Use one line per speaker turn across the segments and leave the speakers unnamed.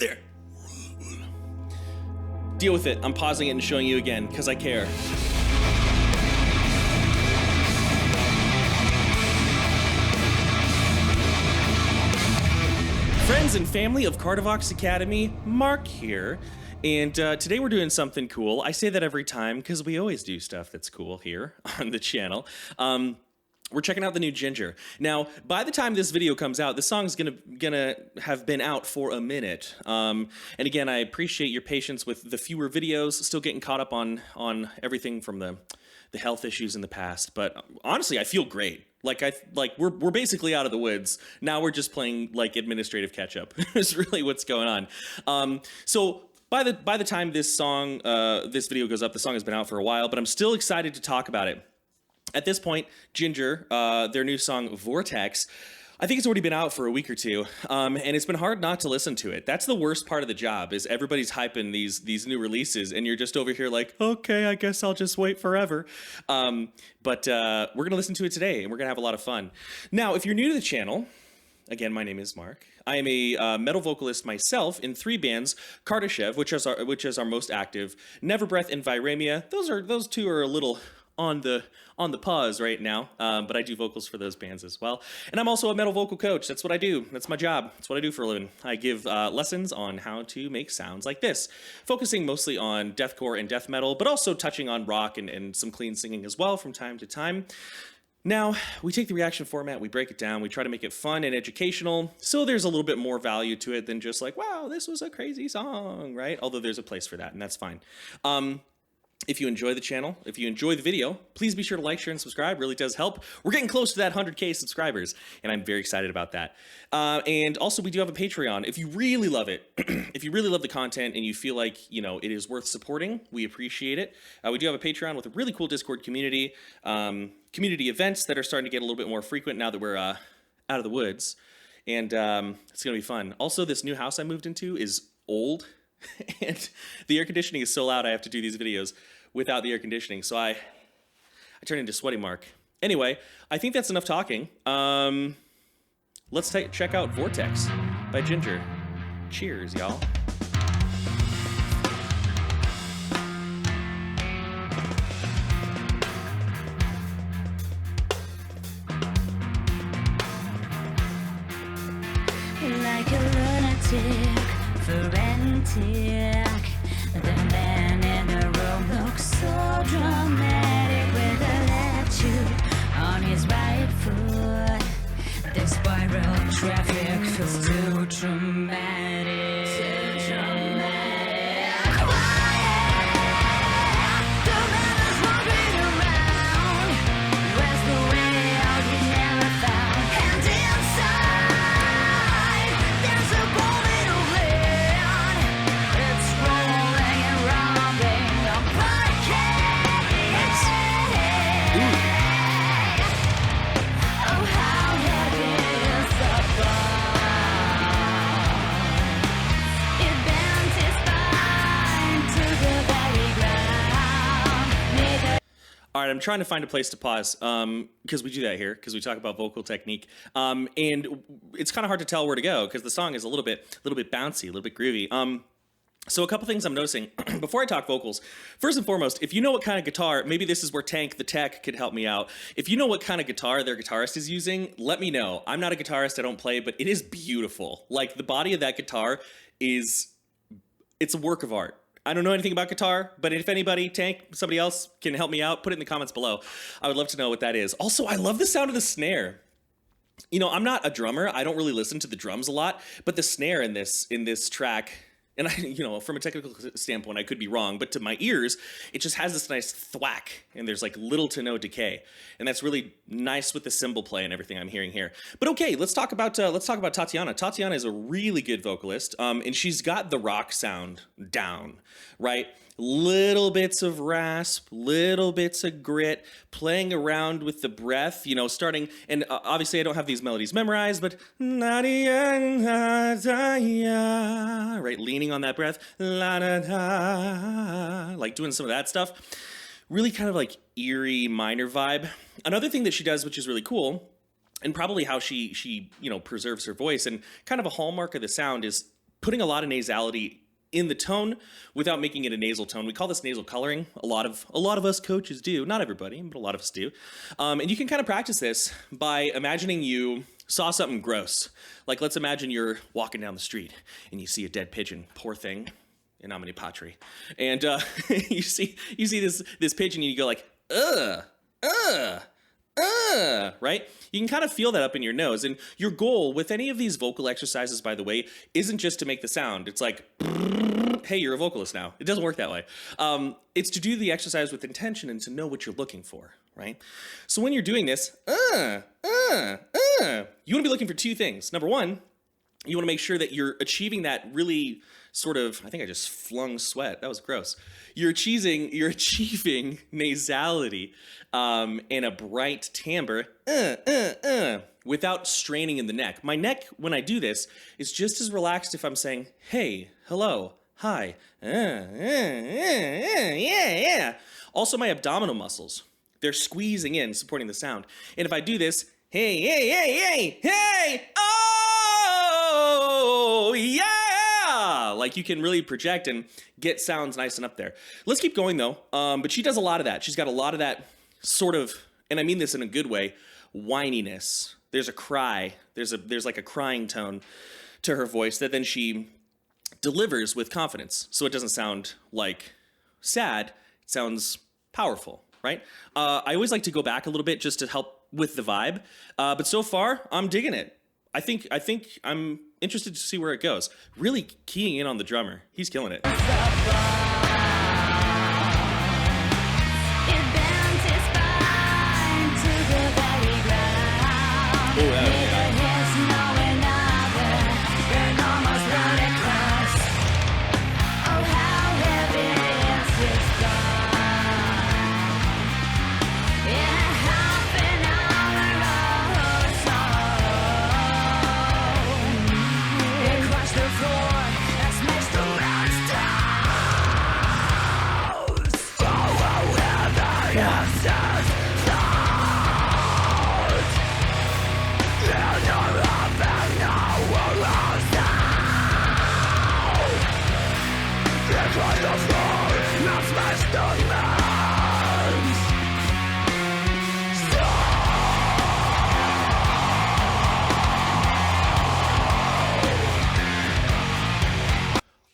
there. Deal with it. I'm pausing it and showing you again, because I care. Friends and family of Cardivox Academy, Mark here. And today we're doing something cool. I say that every time because we always do stuff that's cool here on the channel. We're checking out the new Jinjer. Now, by the time this video comes out, the song's gonna have been out for a minute. And again, I appreciate your patience with the fewer videos, still getting caught up on everything from the health issues in the past. But honestly, I feel great. We're basically out of the woods. Now we're just playing like administrative catch up. Is really what's going on. So by the time this video goes up, the song has been out for a while, but I'm still excited to talk about it. At this point, Jinjer, their new song Vortex, I think it's already been out for a week or two, and it's been hard not to listen to it. That's the worst part of the job, is everybody's hyping these new releases, and you're just over here like, okay, I guess I'll just wait forever. But we're going to listen to it today, and we're going to have a lot of fun. Now, if you're new to the channel, again, my name is Mark. I am a metal vocalist myself in 3 bands: Kardashev, which is our most active, Neverbreath, and Viremia. Those two are a little on the pause right now, but I do vocals for those bands as well. And I'm also a metal vocal coach. That's what I do. That's my job. That's what I do for a living. I give lessons on how to make sounds like this, focusing mostly on deathcore and death metal, but also touching on rock and some clean singing as well from time to time. Now, we take the reaction format, we break it down, we try to make it fun and educational, so there's a little bit more value to it than just like, wow, this was a crazy song, right? Although there's a place for that, and that's fine. If you enjoy the channel, if you enjoy the video, please be sure to like, share, and subscribe. It really does help. We're getting close to that 100K subscribers, and I'm very excited about that. And also, we do have a Patreon. If you really love it, if you really love the content and you feel like, it is worth supporting, we appreciate it. We do have a Patreon with a really cool Discord community, community events that are starting to get a little bit more frequent now that we're out of the woods, and it's going to be fun. Also, this new house I moved into is old. And the air conditioning is so loud I have to do these videos without the air conditioning, so I turn into Sweaty Mark. Anyway, I think that's enough talking. Let's check out Vortex by Jinjer. Cheers, y'all.
Like a lunatic, frantic. The man in the room looks so dramatic, with a latitude on his right foot. The spiral traffic feels too dramatic. Too dramatic. Quiet. The man is wandering around. Where's the way out he never found? And inside, there's a moment of land. It's rolling and robbing the podcast. Oh, how heavy is the fall. It bends its spine to the very ground.
All right, I'm trying to find a place to pause because we do that here because we talk about vocal technique, and it's kind of hard to tell where to go because the song is a little bit bouncy, a little bit groovy. So a couple things I'm noticing before I talk vocals. First and foremost, if you know what kind of guitar, maybe this is where Tank the Tech could help me out. If you know what kind of guitar their guitarist is using, let me know. I'm not a guitarist, I don't play, but it is beautiful. Like, the body of that guitar it's a work of art. I don't know anything about guitar, but if anybody, Tank, somebody else can help me out, put it in the comments below. I would love to know what that is. Also, I love the sound of the snare. I'm not a drummer. I don't really listen to the drums a lot, but the snare in this track, and from a technical standpoint, I could be wrong, but to my ears, it just has this nice thwack, and there's like little to no decay, and that's really nice with the cymbal play and everything I'm hearing here. But okay, let's talk about Tatiana. Tatiana is a really good vocalist, and she's got the rock sound down, right? Little bits of rasp, little bits of grit, playing around with the breath, starting, and obviously I don't have these melodies memorized, but right, leaning on that breath, like doing some of that stuff. Really kind of like eerie minor vibe. Another thing that she does, which is really cool, and probably how she preserves her voice, and kind of a hallmark of the sound, is putting a lot of nasality in the tone without making it a nasal tone. We call this nasal coloring. A lot of us coaches do. Not everybody, but a lot of us do. And you can kind of practice this by imagining you saw something gross. Like, let's imagine you're walking down the street and you see a dead pigeon. Poor thing. In nomine patri. And you see this pigeon and you go like, right? You can kind of feel that up in your nose. And your goal with any of these vocal exercises, by the way, isn't just to make the sound. It's like, hey, you're a vocalist now. It doesn't work that way. It's to do the exercise with intention and to know what you're looking for, right? So when you're doing this, you want to be looking for two things. Number one, you want to make sure that you're achieving that really sort of, I think I just flung sweat. That was gross. You're achieving nasality and a bright timbre without straining in the neck. My neck, when I do this, is just as relaxed if I'm saying, hey, hello, hi, yeah. Also, my abdominal muscles, they're squeezing in, supporting the sound. And if I do this, hey, oh, yeah. Like, you can really project and get sounds nice and up there. Let's keep going though. But she does a lot of that. She's got a lot of that sort of, and I mean this in a good way, whininess. There's a cry. There's like a crying tone to her voice that then she delivers with confidence. So it doesn't sound like sad. It sounds powerful, right? I always like to go back a little bit just to help with the vibe. But so far, I'm digging it. I think I'm interested to see where it goes. Really keying in on the drummer. He's killing it.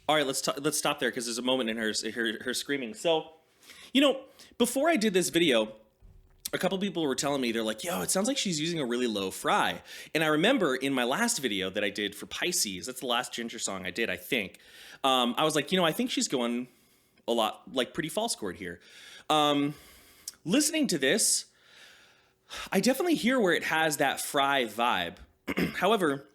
All right, let's stop there because there's a moment in her screaming. So, before I did this video, a couple people were telling me, they're like, yo, it sounds like she's using a really low fry. And I remember in my last video that I did for Pisces, that's the last Jinjer song I did, I think. I was like, I think she's going a lot, like, pretty false chord here. Listening to this, I definitely hear where it has that fry vibe. However,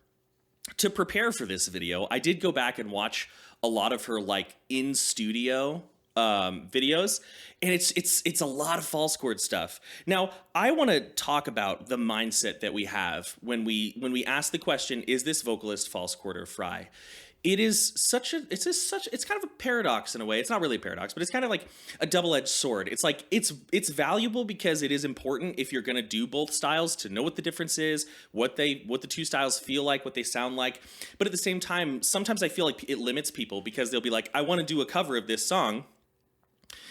to prepare for this video, I did go back and watch a lot of her like in studio videos, and it's a lot of false chord stuff. Now, I want to talk about the mindset that we have when we ask the question, is this vocalist false chord or fry? It is it's kind of a paradox in a way. It's not really a paradox, but it's kind of like a double-edged sword. It's like it's valuable because it is important if you're going to do both styles to know what the difference is, what the two styles feel like, what they sound like. But at the same time, sometimes I feel like it limits people because they'll be like, I want to do a cover of this song.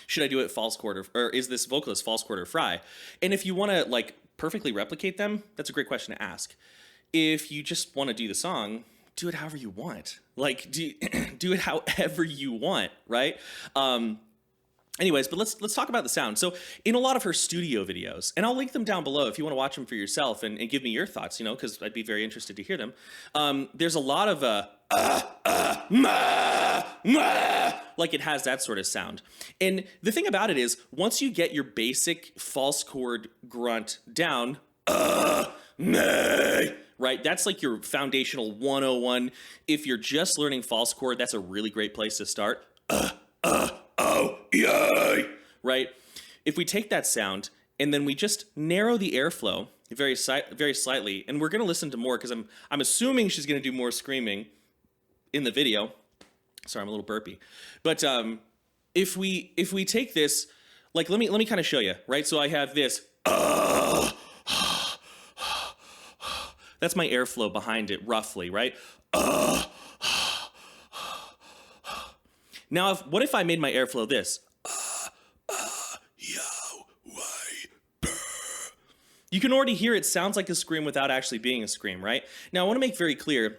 Should I do it false chord or is this vocalist false chord or fry? And if you want to like perfectly replicate them, that's a great question to ask. If you just want to do the song, do it however you want. Like, do it however you want, right? Anyways, but let's talk about the sound. So in a lot of her studio videos, and I'll link them down below if you want to watch them for yourself and give me your thoughts, because I'd be very interested to hear them. There's a lot of like it has that sort of sound. And the thing about it is, once you get your basic false chord grunt down, right? That's like your foundational 101. If you're just learning false chord, that's a really great place to start. Oh, yay! Right? If we take that sound and then we just narrow the airflow very slightly, and we're going to listen to more because I'm assuming she's going to do more screaming in the video. Sorry, I'm a little burpy. But if we take this, like let me kind of show you, right? So I have this. That's my airflow behind it, roughly, right? Now, what if I made my airflow this? Yo, way, you can already hear it sounds like a scream without actually being a scream, right? Now, I want to make very clear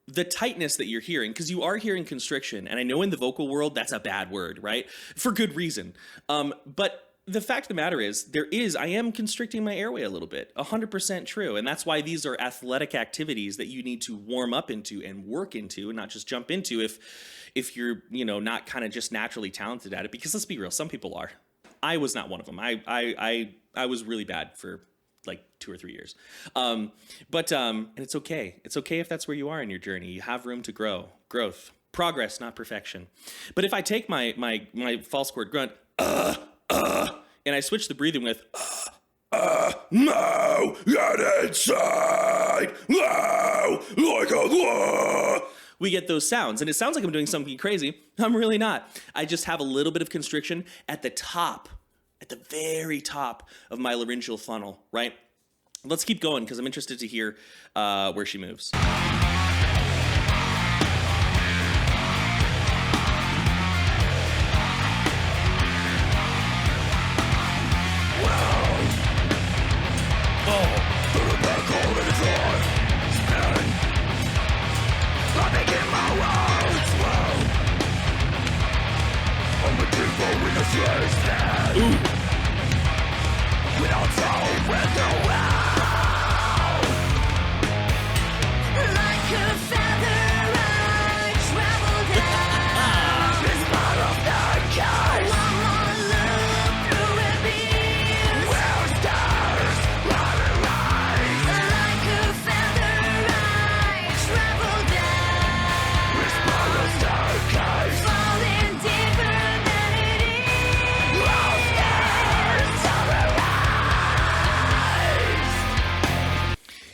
the tightness that you're hearing, because you are hearing constriction, and I know in the vocal world that's a bad word, right? For good reason. But the fact of the matter is, I am constricting my airway a little bit, 100% true. And that's why these are athletic activities that you need to warm up into and work into and not just jump into if you're, not kind of just naturally talented at it. Because let's be real, some people are. I was not one of them. I was really bad for like 2 or 3 years. And it's okay. It's okay if that's where you are in your journey. You have room to grow. Growth. Progress, not perfection. But if I take my false chord grunt, and I switch the breathing with, no, get inside, no, like a, we get those sounds. And it sounds like I'm doing something crazy. I'm really not. I just have a little bit of constriction at the top, at the very top of my laryngeal funnel, right? Let's keep going because I'm interested to hear where she moves.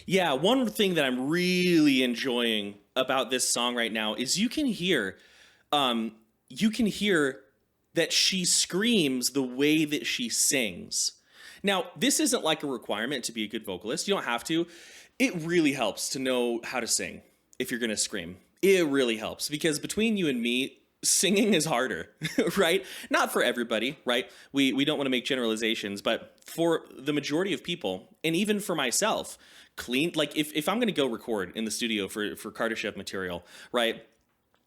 Yeah, one thing that I'm really enjoying about this song right now is you can hear that she screams the way that she sings. Now, this isn't like a requirement to be a good vocalist. You don't have to. It really helps to know how to sing if you're going to scream. It really helps because between you and me, singing is harder, right? Not for everybody, right? We don't want to make generalizations, but for the majority of people, and even for myself, if I'm going to go record in the studio for Kardashev material, right?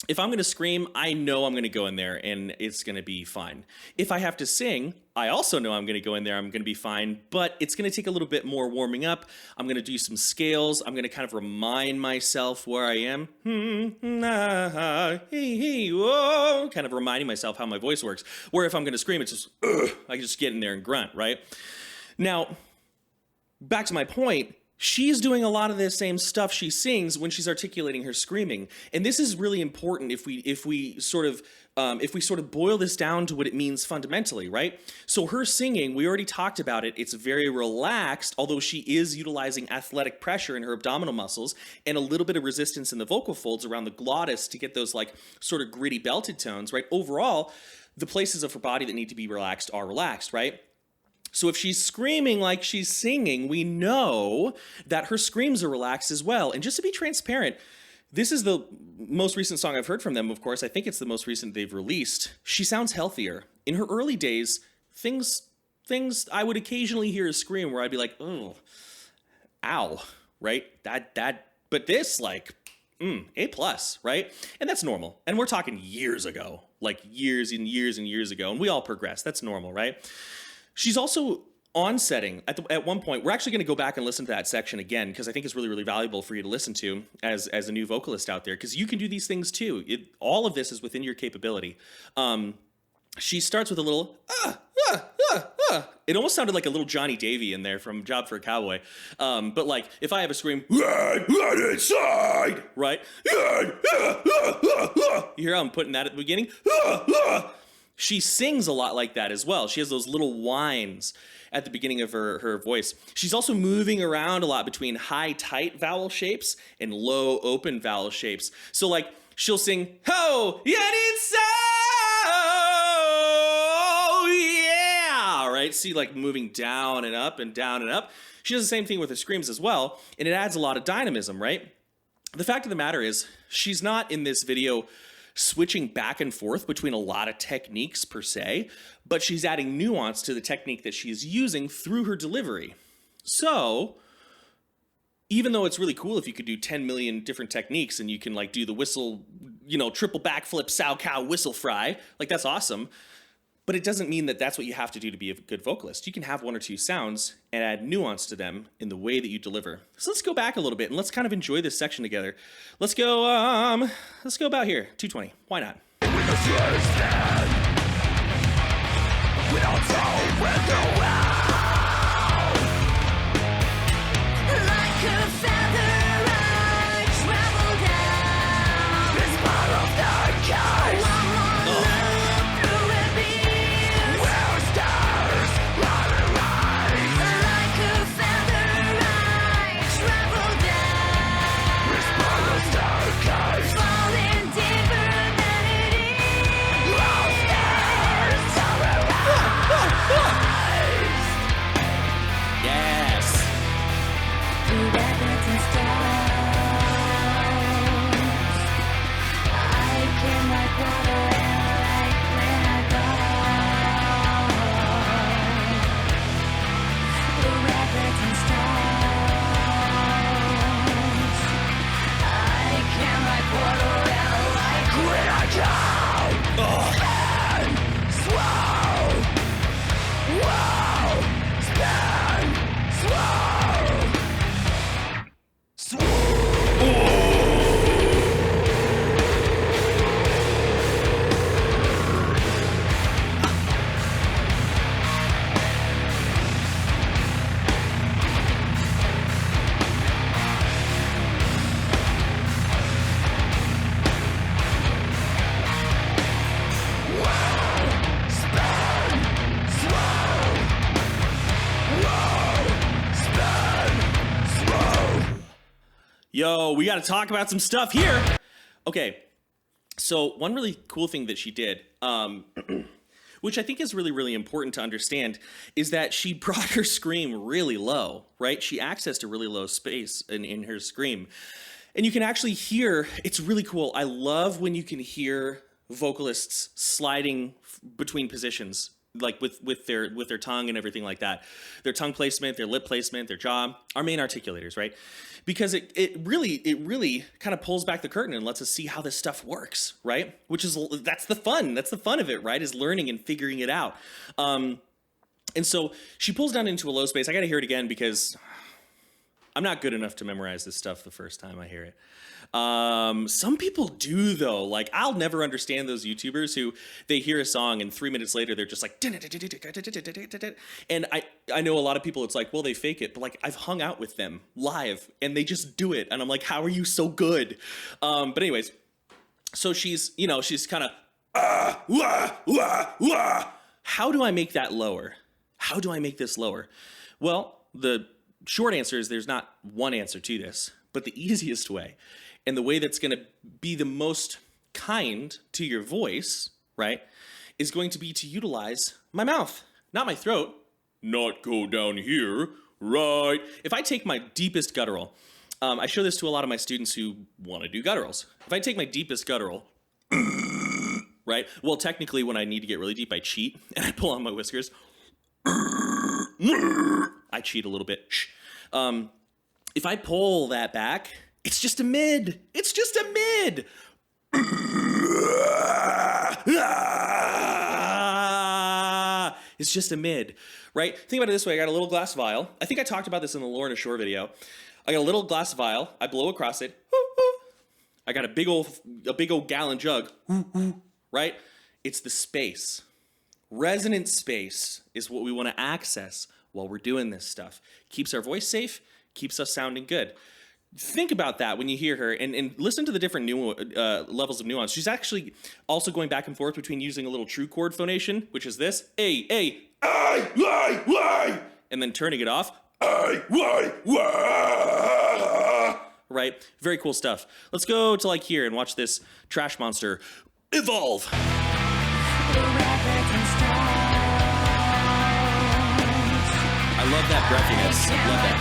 If I'm going to scream, I know I'm going to go in there and it's going to be fine. If I have to sing, I also know I'm going to go in there, I'm going to be fine, but it's going to take a little bit more warming up. I'm going to do some scales. I'm going to kind of remind myself where I am. Kind of reminding myself how my voice works. Where if I'm going to scream, it's just, I just get in there and grunt, right? Now, back to my point, she's doing a lot of the same stuff she sings when she's articulating her screaming. And this is really important if we sort of boil this down to what it means fundamentally, right? So her singing, we already talked about it. It's very relaxed, although she is utilizing athletic pressure in her abdominal muscles and a little bit of resistance in the vocal folds around the glottis to get those like sort of gritty belted tones, right? Overall, the places of her body that need to be relaxed are relaxed, right? So if she's screaming like she's singing, we know that her screams are relaxed as well. And just to be transparent, this is the most recent song I've heard from them, of course. I think it's the most recent they've released. She sounds healthier. In her early days, things I would occasionally hear a scream where I'd be like, oh, ow, right? But this, like, A+, right? And that's normal. And we're talking years ago, like years and years and years ago. And we all progress. That's normal, right? She's also on-setting. At one point, we're actually going to go back and listen to that section again because I think it's really, really valuable for you to listen to as a new vocalist out there because you can do these things too. All of this is within your capability. She starts with a little, It almost sounded like a little Johnny Davey in there from Job for a Cowboy. But like, if I have a scream, let inside, right? You hear how I'm putting that at the beginning? She sings a lot like that as well. She has those little whines at the beginning of her voice. She's also moving around a lot between high, tight vowel shapes and low, open vowel shapes. So like, she'll sing, ho, yet it's so, yeah, right? See, like moving down and up and down and up. She does the same thing with her screams as well, and it adds a lot of dynamism, right? The fact of the matter is, she's not in this video switching back and forth between a lot of techniques per se, but she's adding nuance to the technique that she's using through her delivery. So even though it's really cool if you could do 10 million different techniques and you can like do the whistle, triple backflip, sow cow, whistle fry, like that's awesome. But it doesn't mean that that's what you have to do to be a good vocalist. You can have one or two sounds and add nuance to them in the way that you deliver. So let's go back a little bit and let's kind of enjoy this section together. Let's go about here, 220. Why not?
Like a feather, I travel down this part of the cage. One more look through a beam where stars rise. Like a feather, I travel down this part of the cage. Falling deeper than it is. Lost stars rise.
Yes.
Through rapids and storms, I came like water and like when I go. Through rapids and storms, I came like water and like when I go.
Yo, we got to talk about some stuff here. Okay, so one really cool thing that she did, which I think is really, really important to understand, is that she brought her scream really low, right? She accessed a really low space in her scream. And you can actually hear, it's really cool. I love when you can hear vocalists sliding between positions, like with their tongue and everything like that. Their tongue placement, their lip placement, their jaw, our main articulators, right? Because it really kind of pulls back the curtain and lets us see how this stuff works, right? That's the fun of it, right? Is learning and figuring it out. And so she pulls down into a low space. I got to hear it again because I'm not good enough to memorize this stuff the first time I hear it. Some people do though. Like I'll never understand those YouTubers who they hear a song and 3 minutes later they're just like, and I know a lot of people it's like, well, they fake it, but like I've hung out with them live and they just do it. And I'm like, how are you so good? But anyways, so she's kind of, how do I make that lower? How do I make this lower? Well, the short answer is there's not one answer to this, but the easiest way and the way that's going to be the most kind to your voice, right, is going to be to utilize my mouth, not my throat, not go down here, right? If I take my deepest guttural, I show this to a lot of my students who want to do gutturals. If I take my deepest guttural, right, well, technically when I need to get really deep, I cheat and I pull on my whiskers. I cheat a little bit. If I pull that back, it's just a mid. It's just a mid. It's just a mid, right? Think about it this way. I got a little glass vial. I think I talked about this in the Lorna Shore video. I got a little glass vial. I blow across it. I got a big old gallon jug, right? It's the space. Resonant space is what we want to access while we're doing this stuff. Keeps our voice safe, keeps us sounding good. Think about that when you hear her and listen to the different levels of nuance. She's actually also going back and forth between using a little true chord phonation, which is this, A, and then turning it off, right? Very cool stuff. Let's go to like here and watch this trash monster evolve. I love that breathiness. Love that.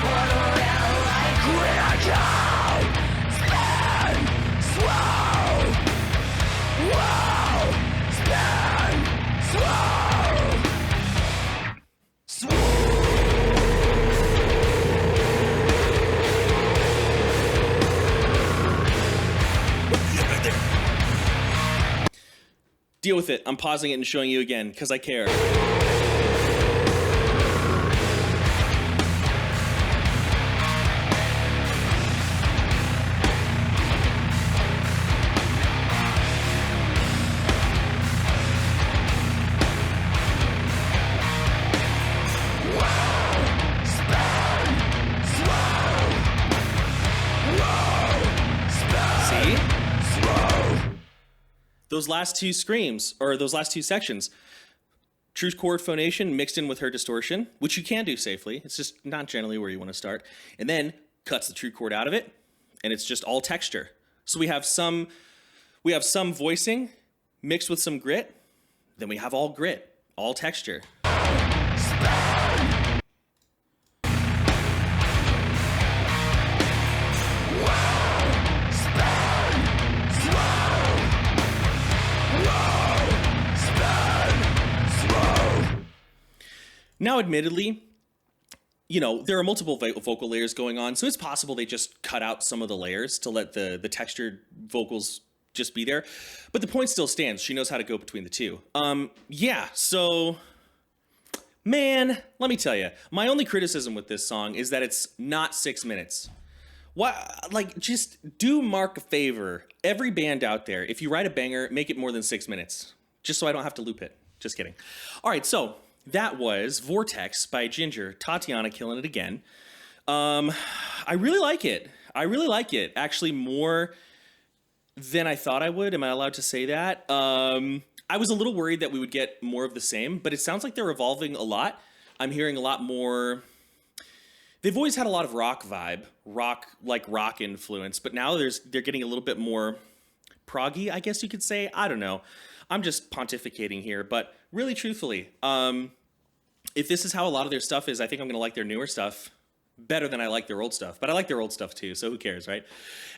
Deal with it. I'm pausing it and showing you again because I care. Those last two screams, or those last two sections, true chord phonation mixed in with her distortion, which you can do safely. It's just not generally where you want to start. And then cuts the true chord out of it, and it's just all texture. So we have some voicing mixed with some grit, then we have all grit, all texture. Now, admittedly, you know, there are multiple vocal layers going on, so it's possible they just cut out some of the layers to let the textured vocals just be there. But the point still stands. She knows how to go between the two. Yeah, so, man, let me tell you, my only criticism with this song is that it's not 6 minutes. Why, like, just do Mark a favor. Every band out there, if you write a banger, make it more than 6 minutes, just so I don't have to loop it. Just kidding. All right, so that was Vortex by Jinjer. Tatiana killing it again. I really like it. I really like it. Actually, more than I thought I would. Am I allowed to say that? I was a little worried that we would get more of the same, but it sounds like they're evolving a lot. I'm hearing a lot more. They've always had a lot of rock vibe, rock influence, but now they're getting a little bit more proggy, I guess you could say. I don't know. I'm just pontificating here, but really truthfully, if this is how a lot of their stuff is, I think I'm going to like their newer stuff better than I like their old stuff. But I like their old stuff too, so who cares, right?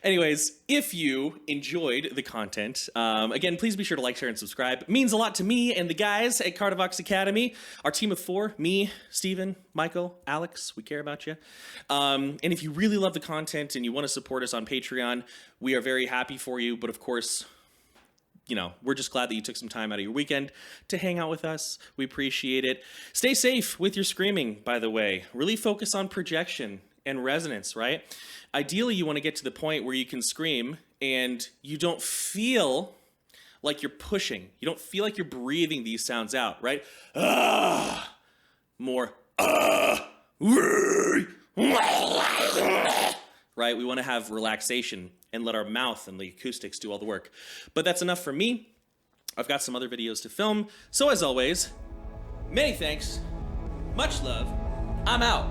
Anyways, if you enjoyed the content, again, please be sure to like, share, and subscribe. It means a lot to me and the guys at Cardivox Academy. Our team of 4, me, Steven, Michael, Alex, we care about you. And if you really love the content and you want to support us on Patreon, we are very happy for you. But of course, you know, we're just glad that you took some time out of your weekend to hang out with us. We appreciate it. Stay safe with your screaming, by the way. Really focus on projection and resonance, right? Ideally, you want to get to the point where you can scream and you don't feel like you're pushing. You don't feel like you're breathing these sounds out, right? More. Right? We want to have relaxation and let our mouth and the acoustics do all the work. But that's enough for me. I've got some other videos to film. So as always, many thanks, much love, I'm out.